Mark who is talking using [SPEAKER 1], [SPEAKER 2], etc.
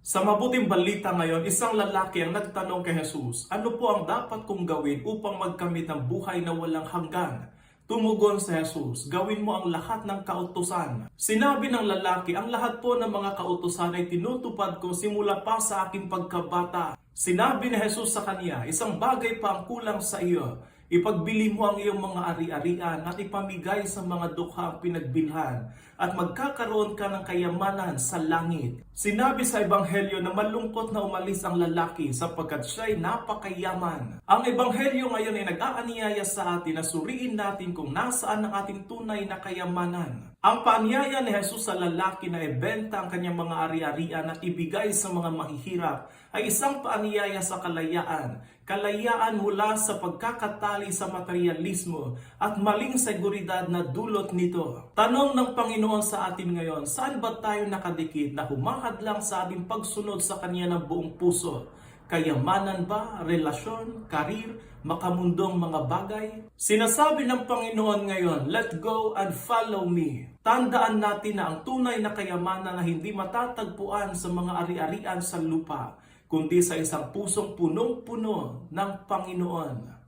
[SPEAKER 1] Sa mabuting balita ngayon, isang lalaki ang nagtanong kay Jesus, ano po ang dapat kong gawin upang magkamit ng buhay na walang hanggan? Tumugon si Jesus, gawin mo ang lahat ng kautusan. Sinabi ng lalaki, ang lahat po ng mga kautusan ay tinutupad ko simula pa sa aking pagkabata. Sinabi ni Jesus sa kanya, isang bagay pa ang kulang sa iyo. Ipagbili mo ang iyong mga ari-arian at ipamigay sa mga dukhang pinagbilhan at magkakaroon ka ng kayamanan sa langit. Sinabi sa Ebanghelyo na malungkot na umalis ang lalaki sapagkat siya'y napakayaman. Ang Ebanghelyo ngayon ay nag-aanyaya sa atin na suriin natin kung nasaan ang ating tunay na kayamanan. Ang paanyaya ni Jesus sa lalaki na ibenta ang kanyang mga ari-arian at ibigay sa mga mahihirap ay isang paanyaya sa kalayaan. Kalayaan mula sa pagkakatali sa materialismo at maling seguridad na dulot nito. Tanong ng Panginoon sa atin ngayon, saan ba tayo nakadikit na humahad lang sa ating pagsunod sa Kanya ng buong puso? Kayamanan ba, relasyon, karir, makamundong mga bagay? Sinasabi ng Panginoon ngayon, let go and follow me. Tandaan natin na ang tunay na kayamanan na hindi matatagpuan sa mga ari-arian sa lupa, kundi sa isang pusong punong-puno ng Panginoon.